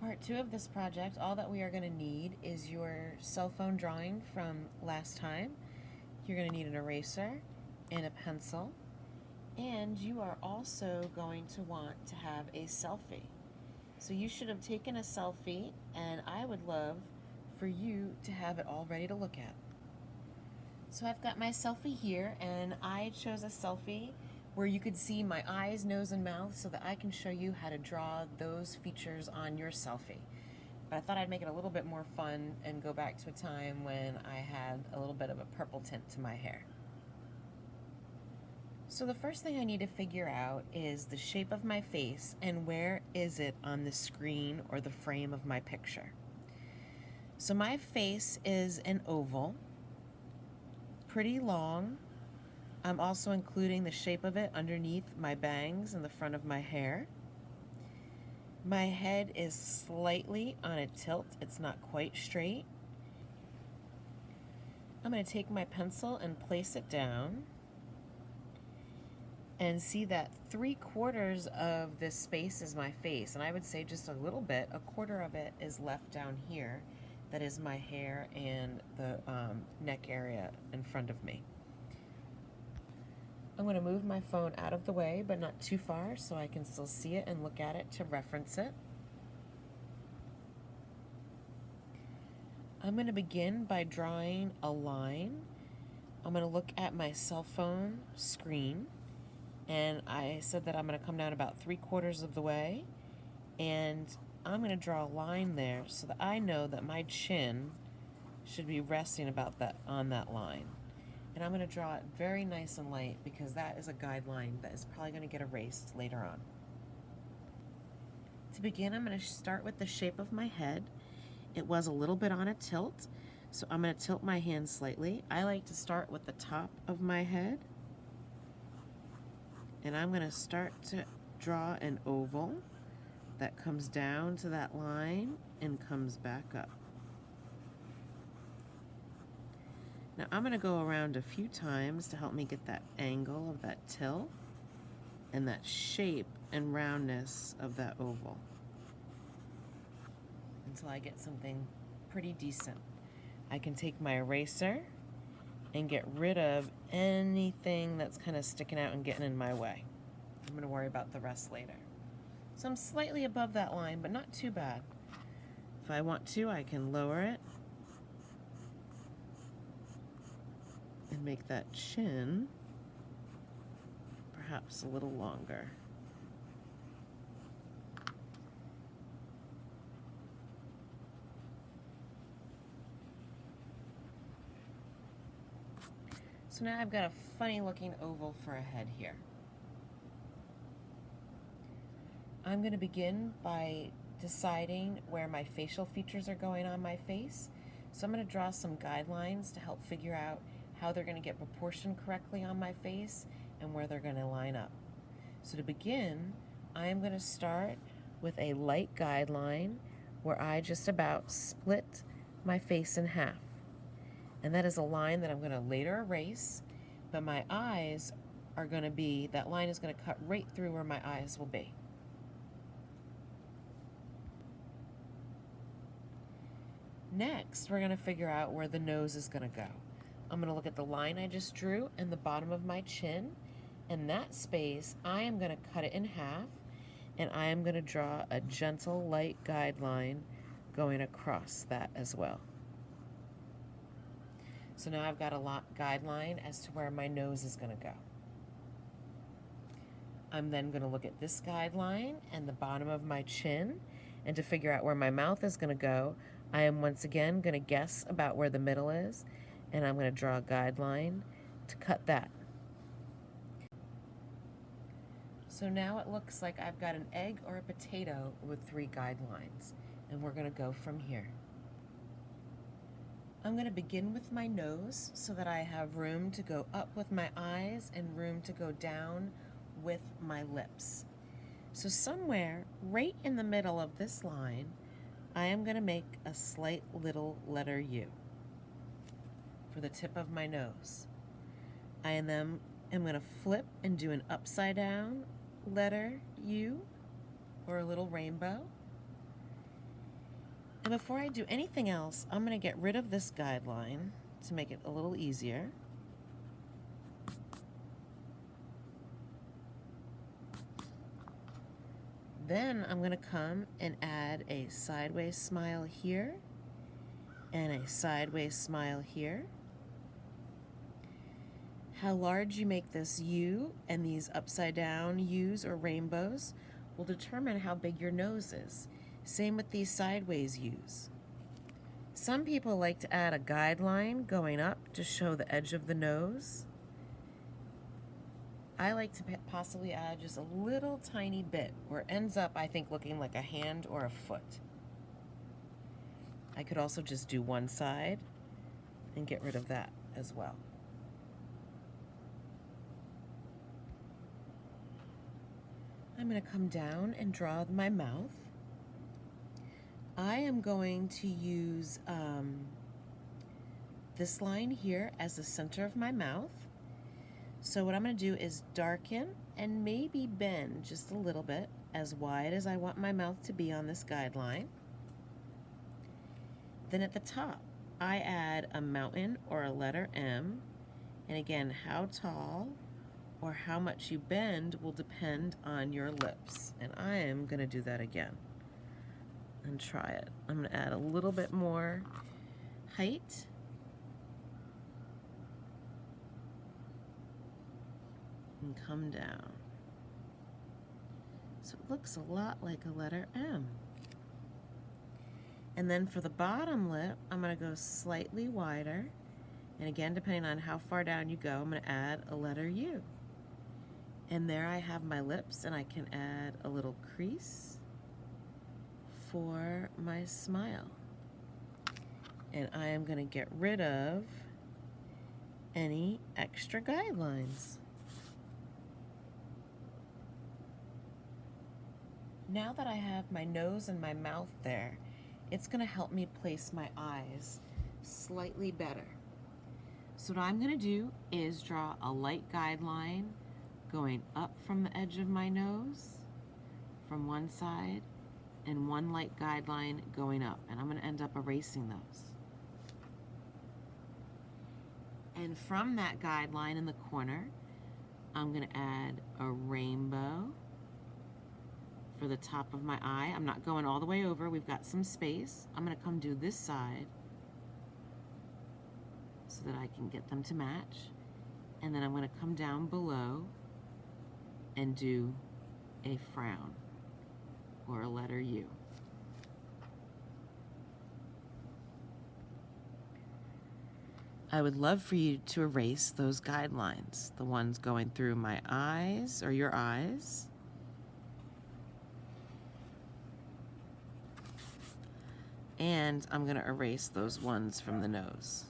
part 2 of this project, all that we are going to need is your cell phone drawing from last time. You're going to need an eraser and a pencil, and you are also going to want to have a selfie. So you should have taken a selfie, and I would love for you to have it all ready to look at. So I've got my selfie here, and I chose a selfie where you could see my eyes, nose, and mouth so that I can show you how to draw those features on your selfie. But I thought I'd make it a little bit more fun and go back to a time when I had a little bit of a purple tint to my hair. So the first thing I need to figure out is the shape of my face and where is it on the screen or the frame of my picture. So my face is an oval, pretty long. I'm also including the shape of it underneath my bangs and the front of my hair. My head is slightly on a tilt. It's not quite straight. I'm going to take my pencil and place it down and see that 3/4 of this space is my face, and I would say just a little bit, 1/4 of it is left down here. That is my hair and the neck area in front of me. I'm going to move my phone out of the way, but not too far, so I can still see it and look at it to reference it. I'm going to begin by drawing a line. I'm going to look at my cell phone screen, and I said that I'm going to come down about 3/4 of the way, and I'm going to draw a line there so that I know that my chin should be resting about that on that line. And I'm going to draw it very nice and light because that is a guideline that is probably going to get erased later on. To begin, I'm going to start with the shape of my head. It was a little bit on a tilt, so I'm going to tilt my hand slightly. I like to start with the top of my head, and I'm going to start to draw an oval that comes down to that line and comes back up. Now I'm going to go around a few times to help me get that angle of that tilt and that shape and roundness of that oval until I get something pretty decent. I can take my eraser and get rid of anything that's kind of sticking out and getting in my way. I'm going to worry about the rest later. So I'm slightly above that line, but not too bad. If I want to, I can lower it and make that chin perhaps a little longer. So now I've got a funny looking oval for a head here. I'm going to begin by deciding where my facial features are going on my face. So I'm going to draw some guidelines to help figure out how they're going to get proportioned correctly on my face and where they're going to line up. So to begin, I'm going to start with a light guideline where I just about split my face in half. And that is a line that I'm going to later erase, but my eyes are going to be, that line is going to cut right through where my eyes will be. Next, we're going to figure out where the nose is going to go. I'm going to look at the line I just drew and the bottom of my chin, and that space, I am going to cut it in half, and I am going to draw a gentle light guideline going across that as well. So now I've got a guideline as to where my nose is going to go. I'm then going to look at this guideline and the bottom of my chin, and to figure out where my mouth is going to go, I am once again going to guess about where the middle is, and I'm going to draw a guideline to cut that. So now it looks like I've got an egg or a potato with 3 guidelines, and we're going to go from here. I'm going to begin with my nose so that I have room to go up with my eyes and room to go down with my lips. So somewhere right in the middle of this line, I am going to make a slight little letter U for the tip of my nose. I am going to flip and do an upside down letter U or a little rainbow. And before I do anything else, I'm going to get rid of this guideline to make it a little easier. Then I'm going to come and add a sideways smile here and a sideways smile here. How large you make this U and these upside down U's or rainbows will determine how big your nose is. Same with these sideways U's. Some people like to add a guideline going up to show the edge of the nose. I like to possibly add just a little tiny bit where it ends up, I think, looking like a hand or a foot. I could also just do one side and get rid of that as well. I'm going to come down and draw my mouth. I am going to use this line here as the center of my mouth. So what I'm going to do is darken and maybe bend just a little bit as wide as I want my mouth to be on this guideline. Then at the top, I add a mountain or a letter M. And again, how tall or how much you bend will depend on your lips. And I am going to do that again and try it. I'm going to add a little bit more height. And come down. So it looks a lot like a letter M. And then for the bottom lip, I'm going to go slightly wider. And again, depending on how far down you go, I'm going to add a letter U. And there I have my lips, and I can add a little crease for my smile. And I am going to get rid of any extra guidelines. Now that I have my nose and my mouth there, it's going to help me place my eyes slightly better. So what I'm going to do is draw a light guideline going up from the edge of my nose from one side and one light guideline going up. And I'm going to end up erasing those. And from that guideline in the corner, I'm going to add a rainbow for the top of my eye. I'm not going all the way over. We've got some space. I'm going to come do this side so that I can get them to match. And then I'm going to come down below and do a frown or a letter U. I would love for you to erase those guidelines, the ones going through my eyes or your eyes. And I'm going to erase those ones from the nose.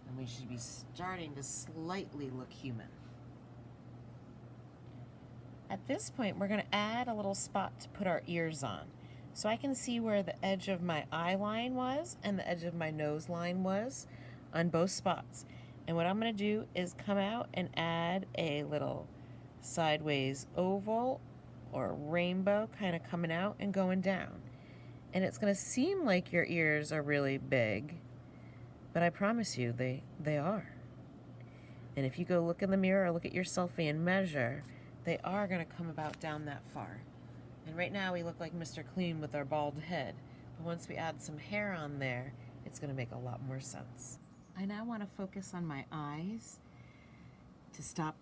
And we should be starting to slightly look human. At this point, we're going to add a little spot to put our ears on. So I can see where the edge of my eye line was and the edge of my nose line was on both spots. And what I'm going to do is come out and add a little sideways oval or rainbow kind of coming out and going down. And it's going to seem like your ears are really big, but I promise you they are. And if you go look in the mirror or look at your selfie and measure, they are going to come about down that far. And right now we look like Mr. Clean with our bald head, but once we add some hair on there, it's going to make a lot more sense. I now want to focus on my eyes to stop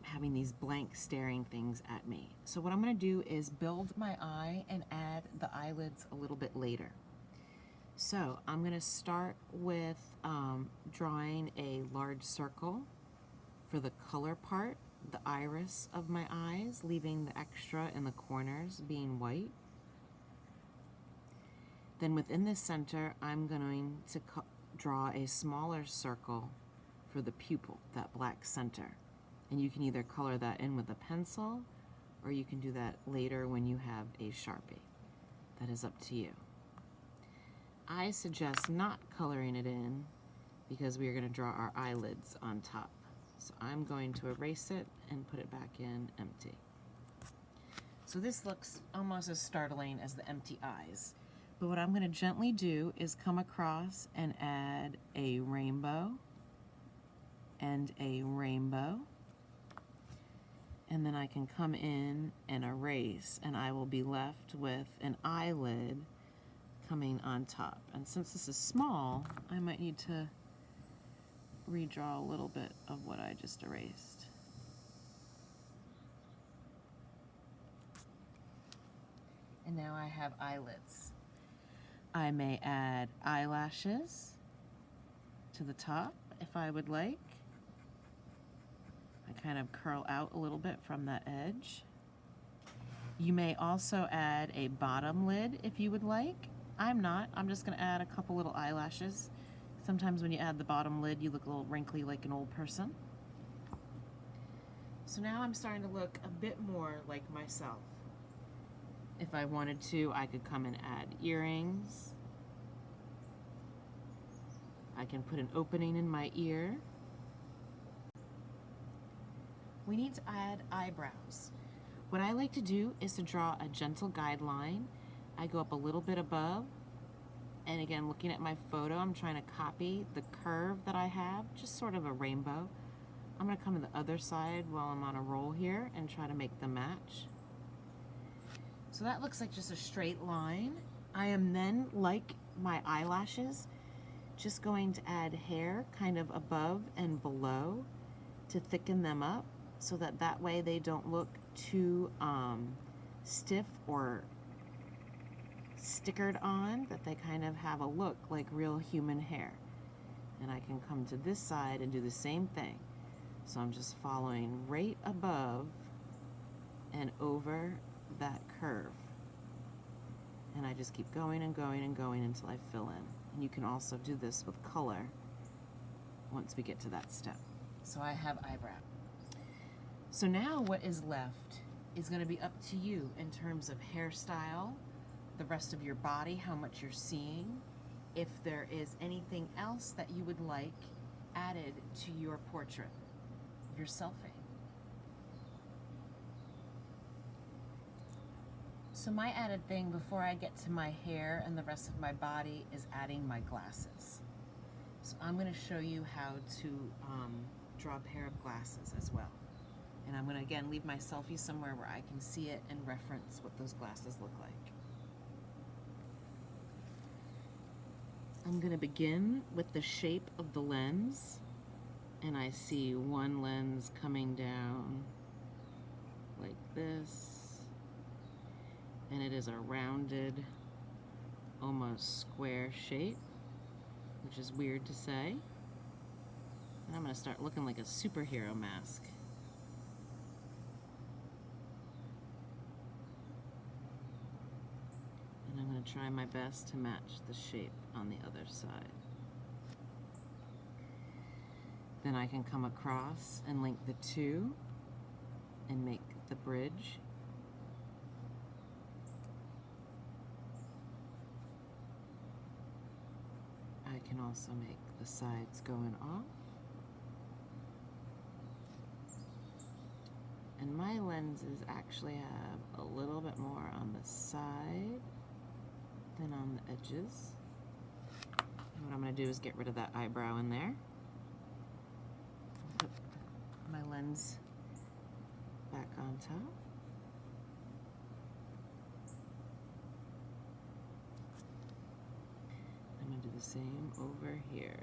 having these blank staring things at me. So what I'm going to do is build my eye and add the eyelids a little bit later. So I'm going to start with drawing a large circle for the color part, the iris of my eyes, leaving the extra in the corners being white. Then within the center, I'm going to draw a smaller circle for the pupil, that black center. And you can either color that in with a pencil, or you can do that later when you have a Sharpie. That is up to you. I suggest not coloring it in because we are going to draw our eyelids on top. So I'm going to erase it and put it back in empty. So this looks almost as startling as the empty eyes. But what I'm going to gently do is come across and add a rainbow and a rainbow. And then I can come in and erase, and I will be left with an eyelid coming on top. And since this is small, I might need to redraw a little bit of what I just erased. And now I have eyelids. I may add eyelashes to the top if I would like. I kind of curl out a little bit from that edge. You may also add a bottom lid if you would like. I'm not. I'm just going to add a couple little eyelashes. Sometimes when you add the bottom lid, you look a little wrinkly like an old person. So now I'm starting to look a bit more like myself. If I wanted to, I could come and add earrings. I can put an opening in my ear. We need to add eyebrows. What I like to do is to draw a gentle guideline. I go up a little bit above, and again, looking at my photo, I'm trying to copy the curve that I have, just sort of a rainbow. I'm going to come to the other side while I'm on a roll here and try to make them match. So that looks like just a straight line. I am then, like my eyelashes, just going to add hair kind of above and below to thicken them up so that that way they don't look too stiff or stickered on, that they kind of have a look like real human hair. And I can come to this side and do the same thing. So I'm just following right above and over that curve. And I just keep going and going and going until I fill in. And you can also do this with color once we get to that step. So I have eyebrow. So now what is left is going to be up to you in terms of hairstyle, the rest of your body, how much you're seeing, if there is anything else that you would like added to your portrait, your selfie. So my added thing before I get to my hair and the rest of my body is adding my glasses. So I'm going to show you how to draw a pair of glasses as well. And I'm going to again leave my selfie somewhere where I can see it and reference what those glasses look like. I'm going to begin with the shape of the lens, and I see one lens coming down like this, and it is a rounded, almost square shape, which is weird to say. And I'm going to start looking like a superhero mask. And I'm going to try my best to match the shape on the other side. Then I can come across and link the two and make the bridge. I can also make the sides going off. And my lenses actually have a little bit more on the side than on the edges. And what I'm going to do is get rid of that eyebrow in there. Put my lens back on top. I'm going to do the same over here.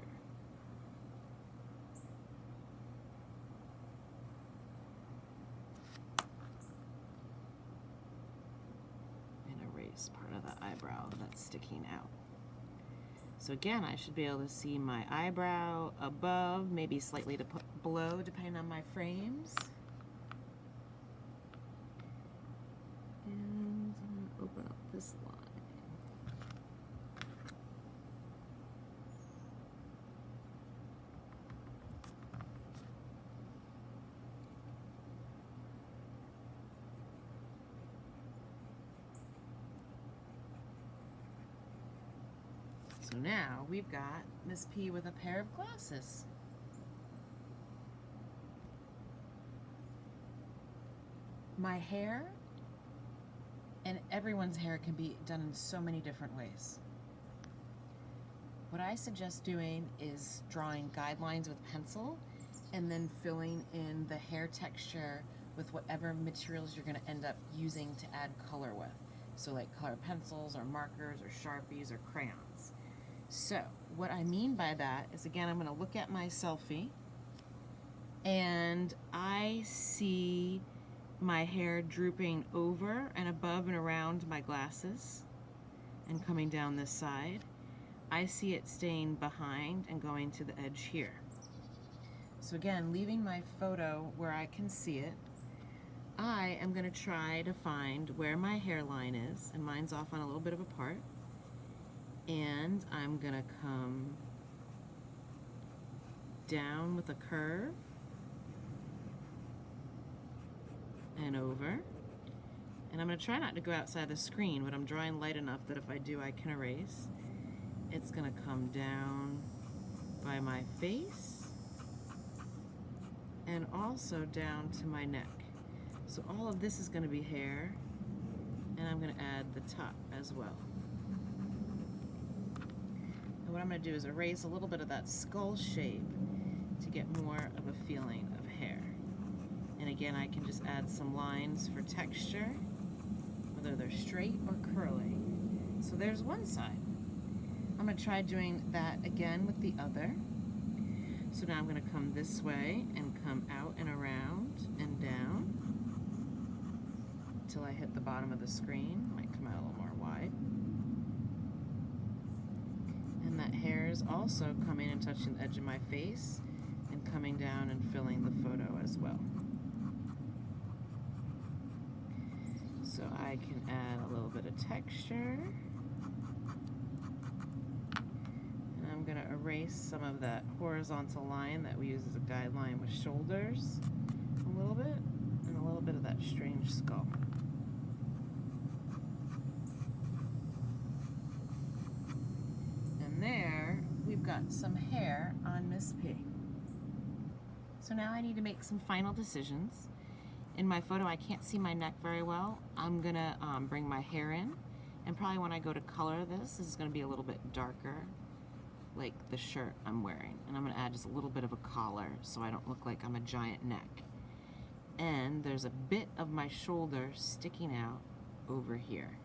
Part of the eyebrow that's sticking out. So again, I should be able to see my eyebrow above, maybe slightly below, depending on my frames. And I'm going to open up this line. So now we've got Miss P with a pair of glasses. My hair And everyone's hair can be done in so many different ways. What I suggest doing is drawing guidelines with pencil and then filling in the hair texture with whatever materials you're going to end up using to add color with. So like color pencils or markers or Sharpies or crayons. So what I mean by that is, again, I'm going to look at my Selfie and I see my hair drooping over and above and around my glasses and coming down this side. I see it staying behind and going to the edge here. So again, leaving my photo where I can see it, I am going to try to find where my hairline is, and mine's off on a little bit of a part, and I'm going to come down with a curve and over, and I'm going to try not to go outside the screen, but I'm drawing light enough that if I do, I can erase. It's going to come down by my face and also down to my neck. So all of this is going to be hair, and I'm going to add the top as well. And what I'm going to do is erase a little bit of that skull shape to get more of a feeling of hair. And again, I can just add some lines for texture, whether they're straight or curly. So there's one side. I'm going to try doing that again with the other. So now I'm going to come this way and come out and around and down until I hit the bottom of the screen. Might come out a little more wide. And that hair is also coming and touching the edge of my face and coming down and filling the photo as well. So I can add a little bit of texture. And I'm going to erase some of that horizontal line that we use as a guideline with shoulders a little bit, and a little bit of that strange skull. And there, we've got some hair on Miss P. So now I need to make some final decisions. In my photo, I can't see my neck very well. I'm gonna bring my hair in, and probably when I go to color this is gonna be a little bit darker, like the shirt I'm wearing. And I'm gonna add just a little bit of a collar so I don't look like I'm a giant neck. And there's a bit of my shoulder sticking out over here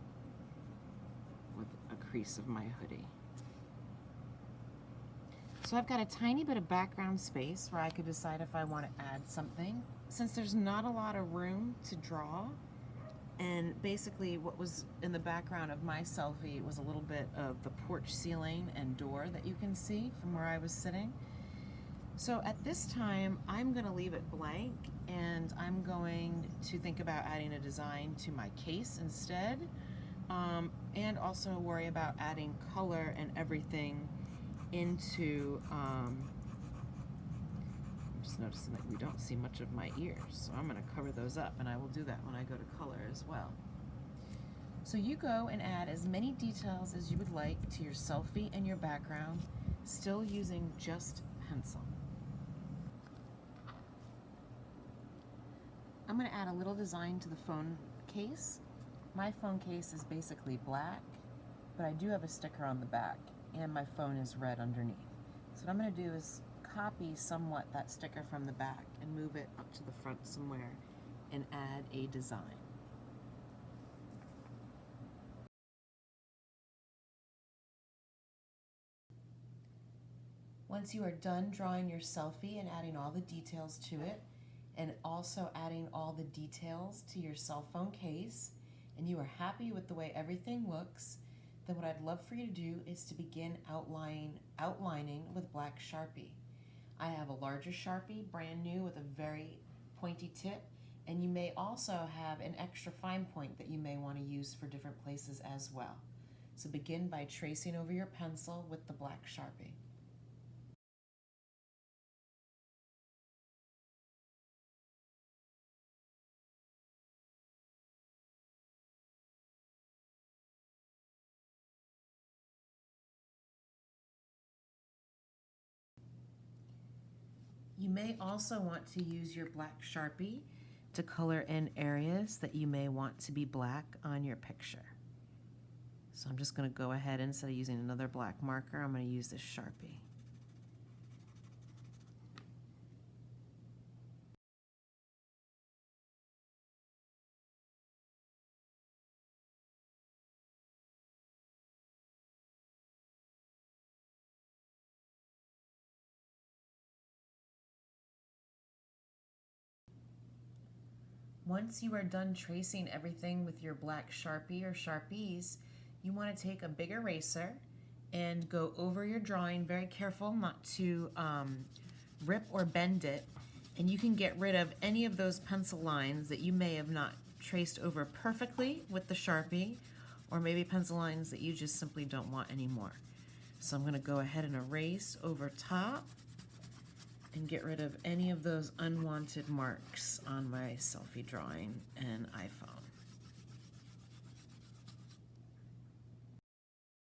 with a crease of my hoodie. So I've got a tiny bit of background space where I could decide if I want to add something. Since there's not a lot of room to draw, and basically what was in the background of my Selfie was a little bit of the porch ceiling and door that you can see from where I was sitting. So at this time, I'm going to leave it blank, and I'm going to think about adding a design to my case instead, and also worry about adding color and everything into, I'm just noticing that we don't see much of my ears, so I'm going to cover those up, and I will do that when I go to color as well. So you go and add as many details as you would like to your Selfie and your background, still using just pencil. I'm going to add a little design to the phone case. My phone case is basically black, but I do have a sticker on the back, and my phone is red underneath. So what I'm going to do is copy somewhat that sticker from the back and move it up to the front somewhere and add a design. Once you are done drawing your Selfie and adding all the details to it, and also adding all the details to your cell phone case, and you are happy with the way everything looks, then what I'd love for you to do is to begin outlining with black Sharpie. I have a larger Sharpie, brand new, with a very pointy tip, and you may also have an extra fine point that you may want to use for different places as well. So begin by tracing over your pencil with the black Sharpie. You may also want to use your black Sharpie to color in areas that you may want to be black on your picture. So I'm just going to go ahead, instead of using another black marker, I'm going to use this Sharpie. Once you are done tracing everything with your black Sharpie or Sharpies, you want to take a big eraser and go over your drawing, very careful not to rip or bend it, and you can get rid of any of those pencil lines that you may have not traced over perfectly with the Sharpie, or maybe pencil lines that you just simply don't want anymore. So I'm going to go ahead and erase over top and get rid of any of those unwanted marks on my selfie drawing and iPhone.